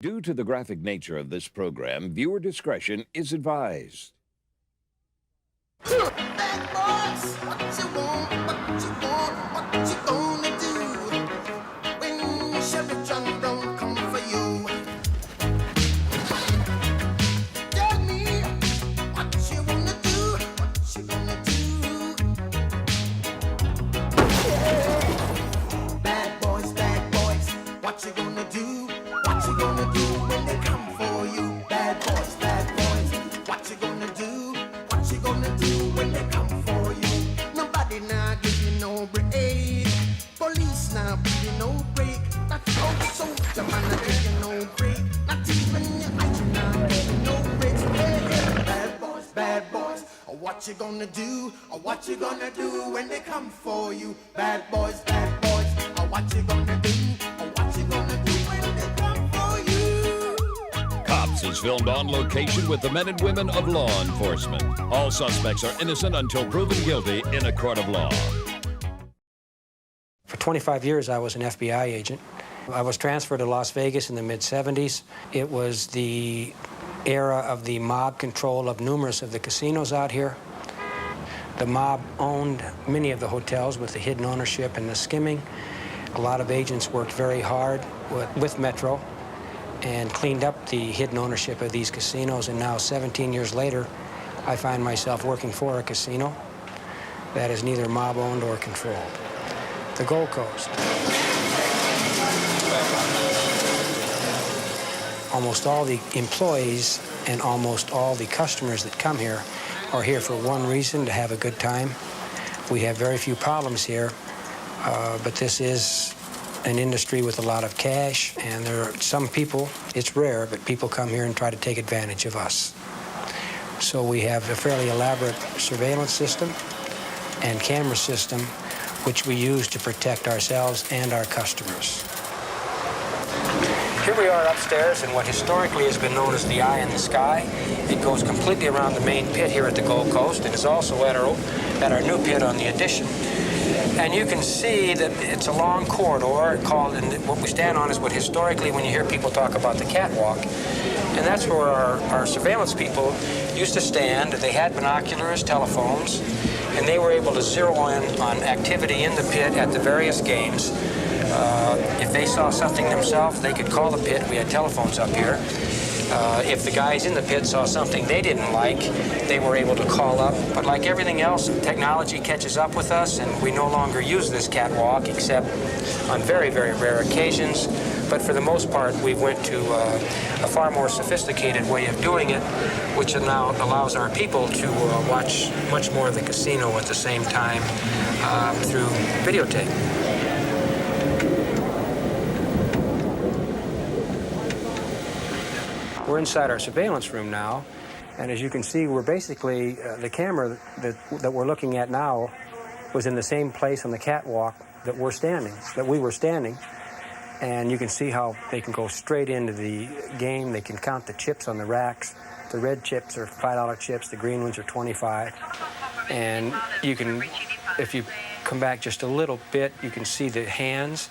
Due to the graphic nature of this program, viewer discretion is advised. Bad boys, what you want, what you want, what you gonna do when Chevy John don't come for you? Tell me what you wanna do, what you gonna do. Bad boys, what you gonna do? What you gonna do when they come for you? Bad boys, what you gonna do? What you gonna do when they come for you? Nobody now give you no break. Police now give you no break. That's old soldier man not give you no break. Not even your eyes now give you no breaks. Hey, bad boys, what you gonna do? Or what you gonna do when they come for you? Bad boys, or what you gonna do? Or what you gonna do when they come for you? Cops is filmed on location with the men and women of law enforcement. All suspects are innocent until proven guilty in a court of law. For 25 years, I was an FBI agent. I was transferred to Las Vegas in the mid-'70s. It was the era of the mob control of numerous of the casinos out here. The mob owned many of the hotels with the hidden ownership and the skimming. A lot of agents worked very hard with Metro and cleaned up the hidden ownership of these casinos, and now 17 years later, I find myself working for a casino that is neither mob-owned or controlled. The Gold Coast. Almost all the employees and almost all the customers that come here are here for one reason, to have a good time. We have very few problems here, but this is an industry with a lot of cash, and there are some people, it's rare, but people come here and try to take advantage of us. So we have a fairly elaborate surveillance system and camera system, which we use to protect ourselves and our customers. Here we are upstairs in what historically has been known as the Eye in the Sky. It goes completely around the main pit here at the Gold Coast, and is also at our new pit on the Addition. And you can see that it's a long corridor called, and what we stand on is what historically, when you hear people talk about the catwalk, and that's where our surveillance people used to stand. They had binoculars, telephones, and they were able to zero in on activity in the pit at the various games. If they saw something themselves, they could call the pit. We had telephones up here. If the guys in the pit saw something they didn't like, they were able to call up. But like everything else, technology catches up with us, and we no longer use this catwalk except on very, very rare occasions. But for the most part, we went to a far more sophisticated way of doing it, which now allows our people to watch much more of the casino at the same time through videotape. We're inside our surveillance room now, and as you can see, we're basically, the camera that we're looking at now was in the same place on the catwalk that we were standing. And you can see how they can go straight into the game. They can count the chips on the racks. The red chips are $5 chips, the green ones are 25. And you can, if you come back just a little bit, you can see the hands.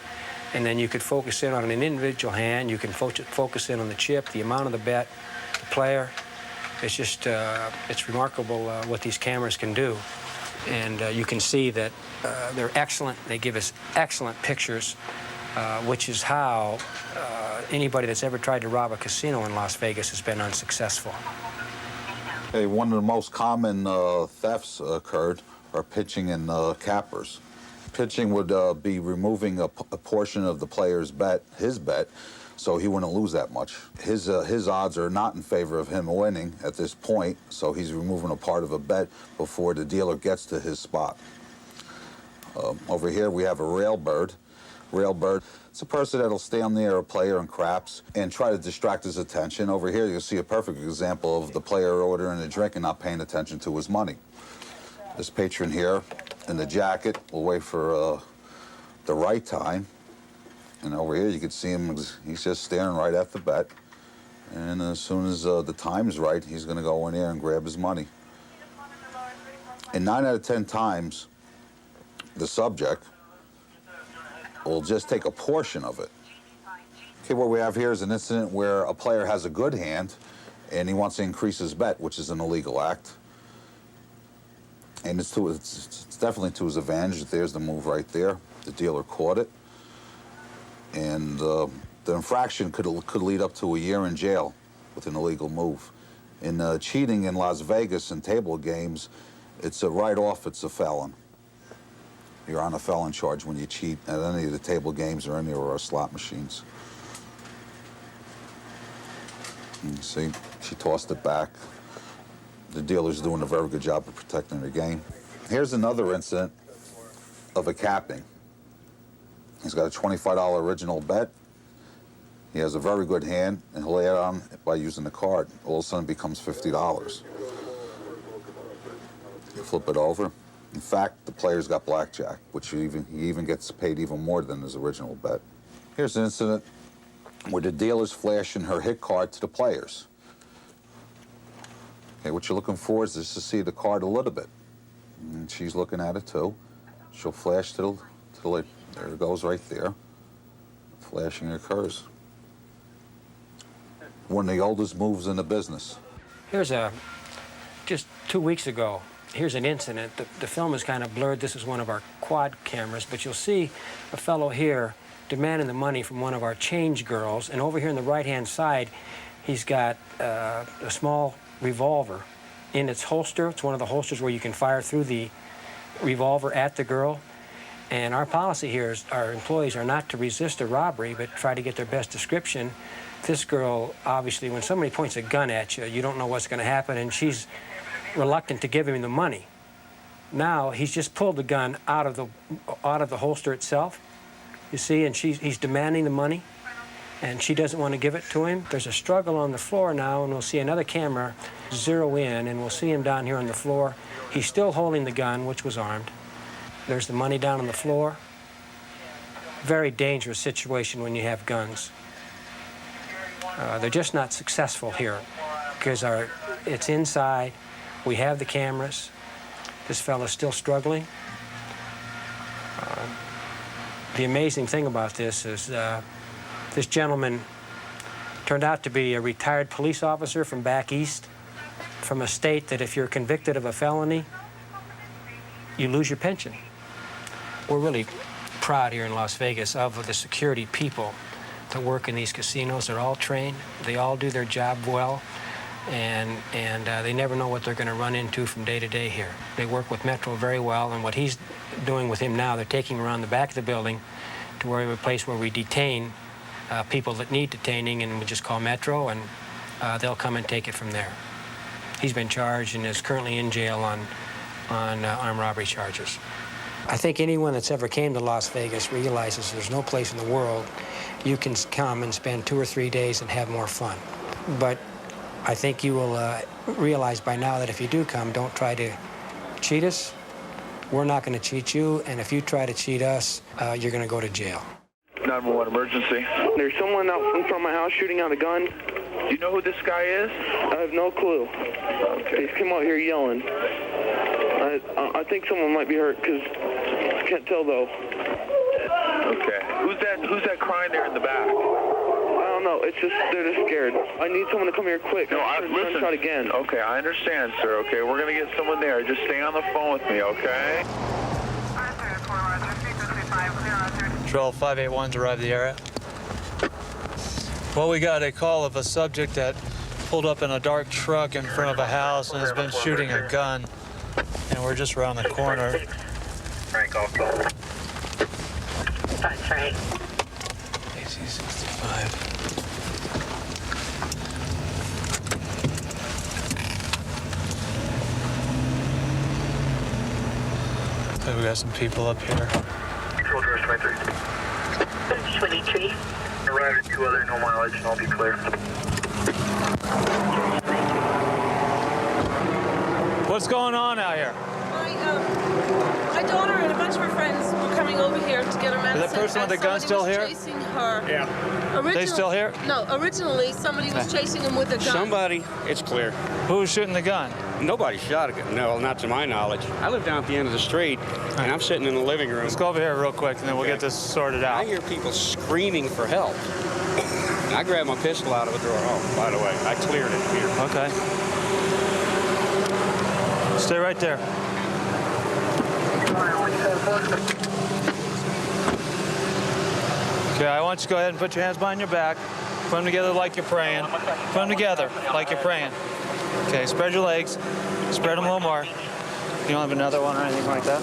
And then you could focus in on an individual hand. You can focus in on the chip, the amount of the bet, the player. It's just, it's remarkable what these cameras can do. And you can see that they're excellent. They give us excellent pictures, which is how anybody that's ever tried to rob a casino in Las Vegas has been unsuccessful. Hey, one of the most common thefts occurred are pitching and cappers. Pitching would be removing a portion of the player's bet, his bet, so he wouldn't lose that much. His odds are not in favor of him winning at this point, so he's removing a part of a bet before the dealer gets to his spot. Over here we have a railbird. Railbird, it's a person that'll stand near a player and craps and try to distract his attention. Over here you'll see a perfect example of the player ordering a drink and not paying attention to his money. This patron here in the jacket will wait for the right time. And over here you can see him, he's just staring right at the bet. And as soon as the time is right, he's going to go in there and grab his money. And 9 out of 10 times, the subject will just take a portion of it. Okay, what we have here is an incident where a player has a good hand and he wants to increase his bet, which is an illegal act. And it's definitely to his advantage. There's the move right there. The dealer caught it. And the infraction could lead up to a year in jail with an illegal move. In cheating in Las Vegas in table games, it's a write-off, it's a felon. You're on a felon charge when you cheat at any of the table games or any of our slot machines. You see, she tossed it back. The dealer's doing a very good job of protecting the game. Here's another incident of a capping. He's got a $25 original bet. He has a very good hand, and he'll add on by using the card. All of a sudden it becomes $50. You flip it over. In fact, the player's got blackjack, which he even gets paid even more than his original bet. Here's an incident where the dealer's flashing her hit card to the players. Okay, what you're looking for is just to see the card a little bit. And she's looking at it too. She'll flash till it, there it goes right there. Flashing occurs. One of the oldest moves in the business. Here's just 2 weeks ago, here's an incident. The film is kind of blurred. This is one of our quad cameras, but you'll see a fellow here demanding the money from one of our change girls, and over here on the right-hand side, he's got a small revolver in its holster. It's one of the holsters where you can fire through the revolver at the girl. And our policy here is our employees are not to resist a robbery, but try to get their best description. This girl, obviously, when somebody points a gun at you, you don't know what's going to happen, and she's reluctant to give him the money. Now, he's just pulled the gun out of the holster itself, you see, and he's demanding the money, and she doesn't want to give it to him. There's a struggle on the floor now, and we'll see another camera zero in, and we'll see him down here on the floor. He's still holding the gun, which was armed. There's the money down on the floor. Very dangerous situation when you have guns. They're just not successful here because it's inside. We have the cameras. This fellow's still struggling. The amazing thing about this is this gentleman turned out to be a retired police officer from back east, from a state that if you're convicted of a felony, you lose your pension. We're really proud here in Las Vegas of the security people that work in these casinos. They're all trained. They all do their job well, and they never know what they're going to run into from day to day here. They work with Metro very well, and what he's doing with him now, they're taking him around the back of the building to where we have a place where we detain people that need detaining, and we just call Metro, and they'll come and take it from there. He's been charged and is currently in jail on armed robbery charges. I think anyone that's ever came to Las Vegas realizes there's no place in the world you can come and spend 2 or 3 days and have more fun. But I think you will realize by now that if you do come, don't try to cheat us. We're not going to cheat you, and if you try to cheat us, you're going to go to jail. 911 emergency. There's someone out in front of my house shooting out a gun. Do you know who this guy is? I have no clue. Okay. He's come out here yelling. I think someone might be hurt because I can't tell though. Okay. Who's that crying there in the back? I don't know. It's just they're just scared. I need someone to come here quick. No, listen. Shot again. Okay, I understand, sir. Okay, we're gonna get someone there. Just stay on the phone with me, okay? Patrol 581's arrived at the area. Well, we got a call of a subject that pulled up in a dark truck in front of a house and has been shooting a gun. And we're just around the corner. Frank, I'll call. That's Frank. AC-65. Okay, we got some people up here. Control Doors 23. 23. Arrived at 2 other, no mileage, and I'll be clear. What's going on out here? My daughter and a bunch of her friends were coming over here to get her medicine. Is that person with the gun still here? Chasing her. Yeah. They still here? No, originally somebody was chasing him with a gun. Somebody, it's clear. Who was shooting the gun? Nobody shot a gun. No, not to my knowledge. I live down at the end of the street, and I'm sitting in the living room. Let's go over here real quick, and then we'll get this sorted out. I hear people screaming for help. And I grabbed my pistol out of the drawer. Oh, by the way, I cleared it here. Okay. Stay right there. Okay, I want you to go ahead and put your hands behind your back. Put them together like you're praying. Put them together like you're praying. Okay, spread your legs. Spread them a little more. You don't have another one or anything like that?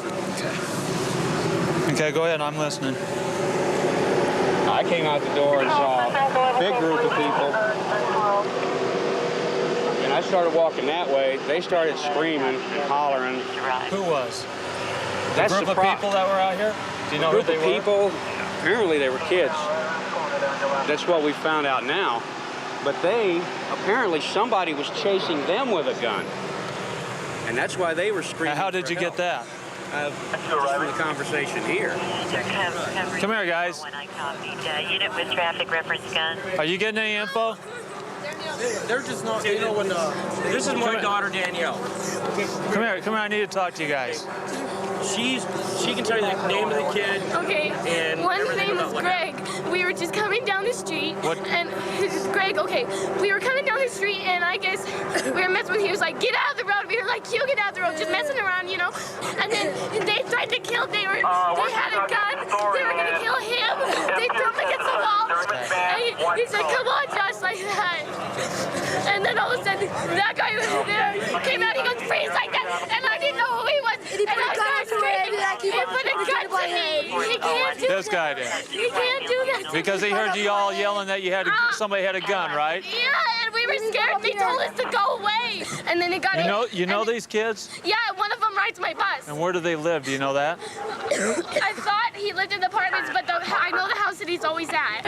Okay, go ahead. I'm listening. I came out the door and saw a big group of people. And I started walking that way. They started screaming, hollering. Who was? That's group the of people that were out here? Do you know who group they of were? people, apparently they were kids. That's what we found out now. But apparently somebody was chasing them with a gun. And that's why they were screaming. Now, how did you get that? Just from the conversation here. Come here, guys. Unit with traffic reference gun. Are you getting any info? They're just not, you know, when this is my daughter Danielle. Come here, I need to talk to you guys. She can tell you the name of the kid. Okay. And one's name was Greg. We were just coming down the street. What? And Greg, okay. We were coming down the street and I guess we were messing with him. He was like, get out of the road. We were like, you get out of the road, just messing around, you know. And then they tried to kill, they had a gun. They were gonna kill him. They threw him against the wall. And he said, come on, Josh, like that. And then all of a sudden, that guy was there, came out, he goes, freeze like that. And I didn't know who he was. And I started screaming, he put a gun to me. He can't do This that. guy did. He can't do that. Because he heard you all yelling that you had somebody had a gun, right? Yeah, and we were scared. They told us to go away. And then it got You know these kids? Yeah, one of them rides my bus. And where do they live? Do you know that? I thought he lived in the apartments, but I know the house that he's always at.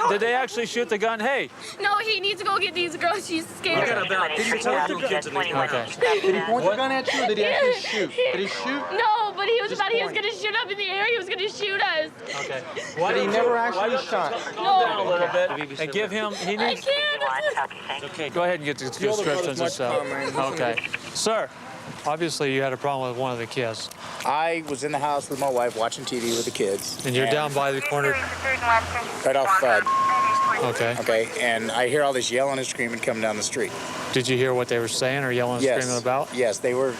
Did they actually shoot the gun? Hey. No, he needs to go get these girls. She's scared. Did he point the kids in the Okay. Did he point the gun at you or did he actually shoot? Did he shoot? No, but he was Just about he was point. going to shoot up in the air. He was going to shoot us. Okay. But he never actually shot. Down a little bit and give him. He I needs. can't. Okay. Go ahead and get the descriptions and stuff. Okay. Sir, obviously you had a problem with one of the kids, I was in the house with my wife watching TV with the kids. and you're down by the corner. Right off Okay. okay, and I hear all this yelling and screaming coming down the street. Did you hear what they were saying or yelling and Yes. screaming about? Yes, they were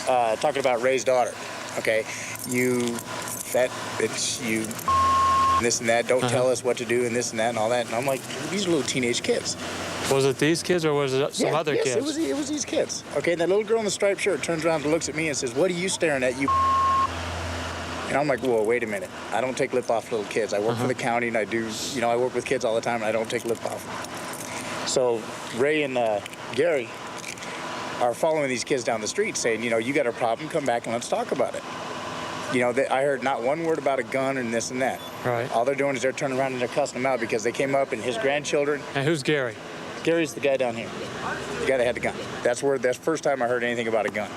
talking about Ray's daughter. Okay, this and that, don't tell us what to do and this and that and all that. And I'm like, these are little teenage kids. Was it these kids or was it some other yes, kids? it was these kids. Okay, and that little girl in the striped shirt turns around and looks at me and says, what are you staring at, you? And I'm like, whoa, wait a minute. I don't take lip off little kids. I work for the county and I do, I work with kids all the time and I don't take lip off. So Ray and Gary are following these kids down the street saying, you got a problem, come back and let's talk about it. I heard not one word about a gun and this and that. Right. All they're doing is they're turning around and they're cussing them out because they came up and his grandchildren. And who's Gary? Gary's the guy down here. The guy that had the gun. That's the first time I heard anything about a gun.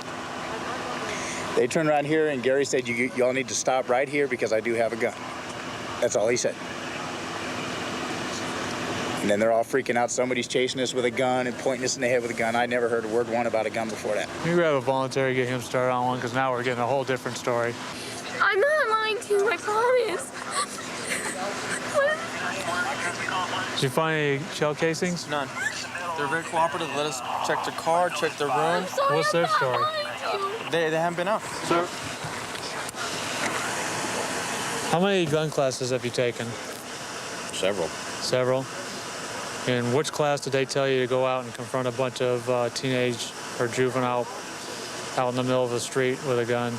They turned around here and Gary said, y'all need to stop right here because I do have a gun. That's all he said. And then they're all freaking out. Somebody's chasing us with a gun and pointing us in the head with a gun. I never heard a word one about a gun before that. You grab a volunteer, get him started on one, because now we're getting a whole different story. I'm not lying to you, I promise. Did you find any shell casings? None. They're very cooperative. Let us check their car, check their room. What's their story? They haven't been out. Sir? How many gun classes have you taken? Several. Several? In which class did they tell you to go out and confront a bunch of teenage or juvenile out in the middle of the street with a gun?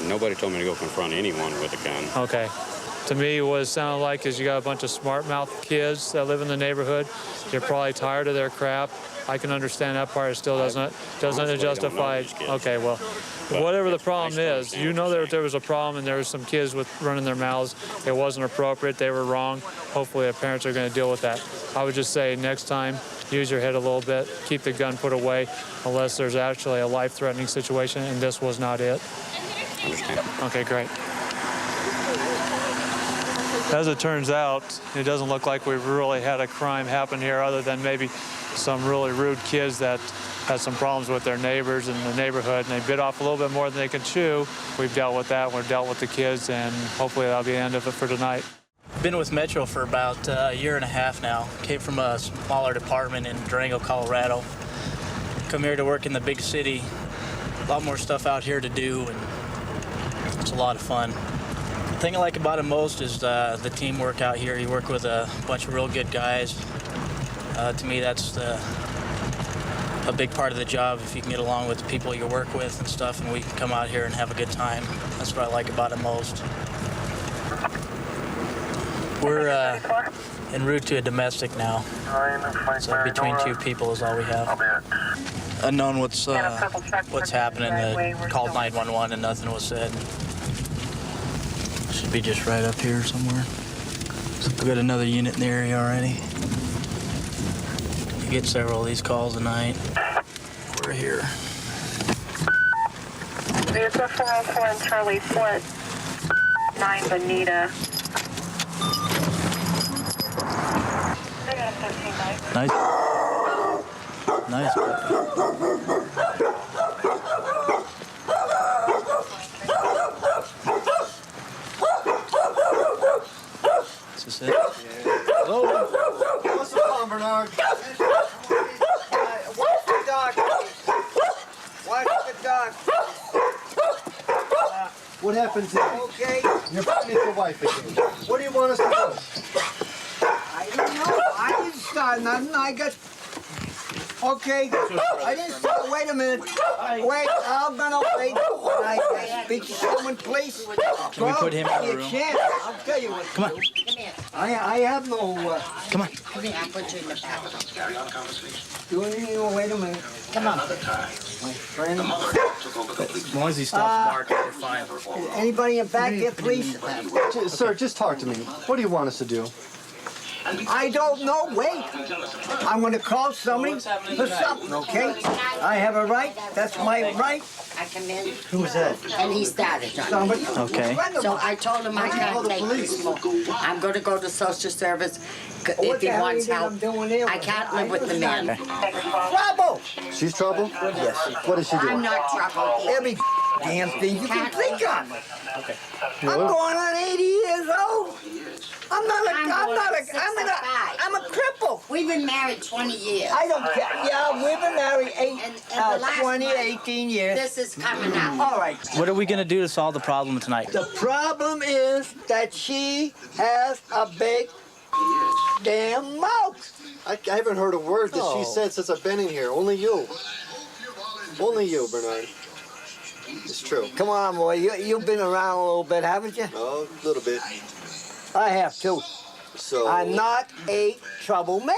Nobody told me to go confront anyone with a gun. Okay. To me, what it sounded like is you got a bunch of smart-mouthed kids that live in the neighborhood. You're probably tired of their crap. I can understand that part. It still doesn't justify. Okay, well, whatever the problem is, you know that there was a problem and there was some kids with running their mouths. It wasn't appropriate. They were wrong. Hopefully, the parents are going to deal with that. I would just say next time, use your head a little bit. Keep the gun put away unless there's actually a life-threatening situation, and this was not it. Understand. Okay, great. As it turns out, it doesn't look like we've really had a crime happen here other than maybe some really rude kids that had some problems with their neighbors in the neighborhood, and they bit off a little bit more than they could chew. We've dealt with that. We've dealt with the kids, and hopefully that'll be the end of it for tonight. Been with Metro for about a year and a half now. Came from a smaller department in Durango, Colorado. Come here to work in the big city. A lot more stuff out here to do, and it's a lot of fun. The thing I like about it most is the teamwork out here. You work with a bunch of real good guys. To me, that's a big part of the job, if you can get along with the people you work with and stuff, and we can come out here and have a good time. That's what I like about it most. We're en route to a domestic now. So between two people is all we have. Unknown what's happening. Called 911 and nothing was said. Should be just right up here somewhere. We've got another unit in the area already. You get several of these calls a night. We're here. Vehicle 404 and Charlie Fort, 9 Bonita. Nice. Nice. Is this it? Hello? What's the problem, Bernard? Watch the dog. Watch the dog. What happens here? Okay. You're fighting with your wife again. What do you want us to do? I don't know. I didn't start nothing. I got... Okay. I didn't start. Wait a minute. Wait. I'm gonna wait. I speak to someone, please. Can we put him in the room? You can't. I'll tell you what. Come on. I have no... Come on. Come here. I'll put you in the back. Do anything? Wait a minute. Come on. My friend. As long as he stops barking, we're fine. Anybody in back here, please? Sir, just talk to me. What do you want us to do? I don't know. Wait. I'm going to call somebody for something, okay? I have a right. That's my right. I come in. Who was that? And he started. Somebody. Okay. So I told him I can't take this more. I'm going to go to social service if he wants help. I can't live with the man. Trouble. She's trouble? Yes. What is she doing? I'm not trouble. Every damn thing you can think of. Okay. I'm going on 80 years old. I'm a cripple. We've been married 20 years. I don't care. Yeah, we've been married 18 years. This is coming up. All right. What are we going to do to solve the problem tonight? The problem is that she has a big damn mouth. I haven't heard a word that she said since I've been in here. Only you. Only you, Bernard. It's true. Come on, boy. You've been around a little bit, haven't you? Oh, a little bit. I have too. So I'm not a troublemaker.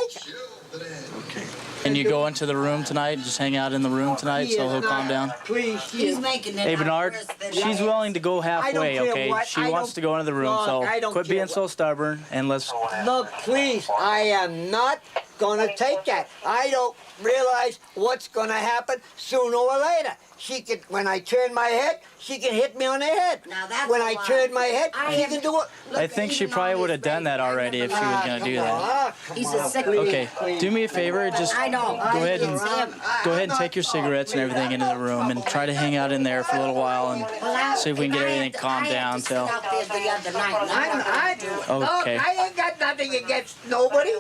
Okay. Can you go into the room tonight and just hang out in the room tonight so he'll calm down? Please. He's making it Hey, Bernard, she's willing to go halfway, care okay? what. She I wants don't- to go into the room, Look, so I don't quit care being what. so stubborn and let's... Look, please, I am not gonna take that. I don't realize what's gonna happen sooner or later. She can, when I turn my head, she can hit me on the head. Now that's when a I lie. turn my head, she can do it. I think she probably would have done that already if she was going to do that. He's a sick Okay, do me a favor, just I know. go ahead and It's him. take your cigarettes and everything into the room and try to hang out in there for a little while and see if we can get everything calmed down till... Out there the other night. Okay. Look, I ain't got nothing against nobody.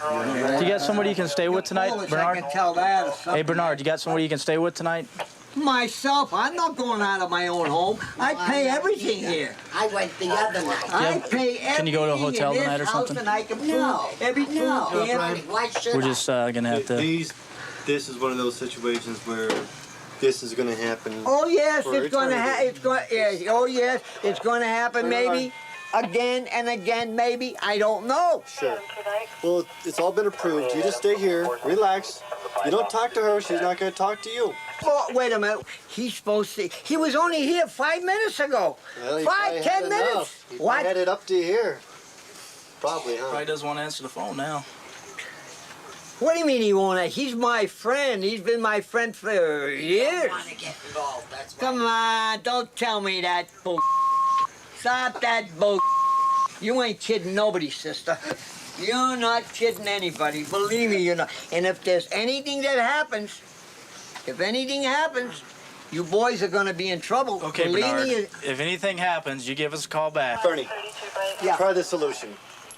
Do you got somebody you can stay with tonight, I Bernard? can tell that or something. Hey, Bernard, you got somebody you can stay with tonight? Myself, I'm not going out of my own home. I pay everything here. I went the other night. I pay everything. Can you go to a hotel in this tonight or house something? And I can No. prove every No. food here. Why should We're I? just going to have to... This is one of those situations where this is going to happen. Oh yes, for it's going to eternity. happen. It's going. Yes. Oh yes, it's going to happen. Maybe again and again. Maybe I don't know. Sure. Well, it's all been approved. You just stay here, relax. You don't talk to her. She's not going to talk to you. Oh, wait a minute. He's supposed to. He was only here 5 minutes ago. Well, he 5, probably 10 had minutes. enough. He What? had it up to here. Probably, huh? Probably doesn't want to answer the phone now. What do you mean he won't? He's my friend. He's been my friend for years. Want to get involved. That's why. Come on, don't tell me that bull. Stop that bull. You ain't kidding nobody, sister. You're not kidding anybody. Believe me, you're not. And if there's anything that happens, you boys are gonna be in trouble. Okay, Believe Bernard, me, if anything happens, you give us a call back. Bernie, Yeah. Try the solution.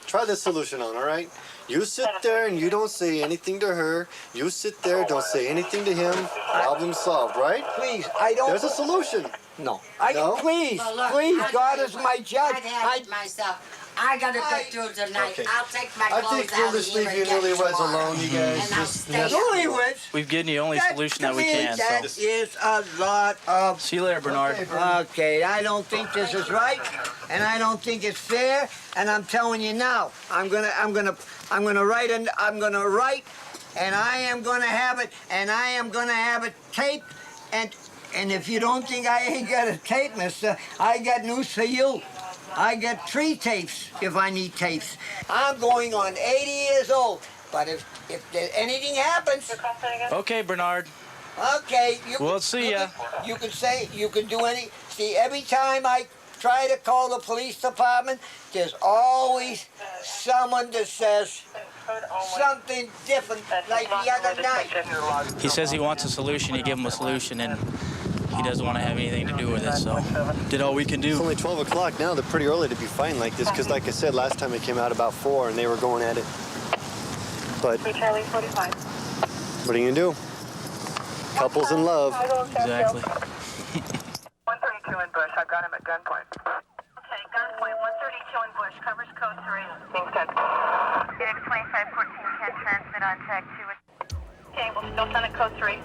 Try the solution on, all right? You sit there and you don't say anything to her. You sit there, don't say anything to him. Problem solved, right? Please, I don't... There's a solution. No. No? Please, Well, look, please, I'd God have is my judge. I'd have it myself. I gotta go through tonight. Okay. I'll take my I clothes think out we'll of just here leave you and get newlyweds tomorrow. alone, you guys. And I'll Just stay up. Newlyweds? We've given you the only solution that we can. That So. is a lot of... See you later, Bernard. Okay, I don't think this is right, and I don't think it's fair, and I'm telling you now, I'm gonna write, and I am gonna have it, and I am gonna have it taped, and if you don't think I ain't got it taped, mister, I got news for you. I got 3 tapes if I need tapes. I'm going on 80 years old, but if anything happens... Okay, Bernard. Okay. We'll see ya. You can say, you can do any... See, every time I try to call the police department, there's always someone that says something different, like the other night. He says he wants a solution. You give him a solution, and he doesn't want to have anything to do with it, so did all we can do. It's only 12 o'clock now. They're pretty early to be fighting like this because, like I said, last time it came out about 4 and they were going at it. But Charlie 45. what are you going to do? Couples in love. Exactly. 132 in Bush. I've got him at gunpoint. Okay, gunpoint 132 in Bush. Covers code 3. Being sent. Unit 2514 can transmit on tag 2. Okay, we'll still send it code 3.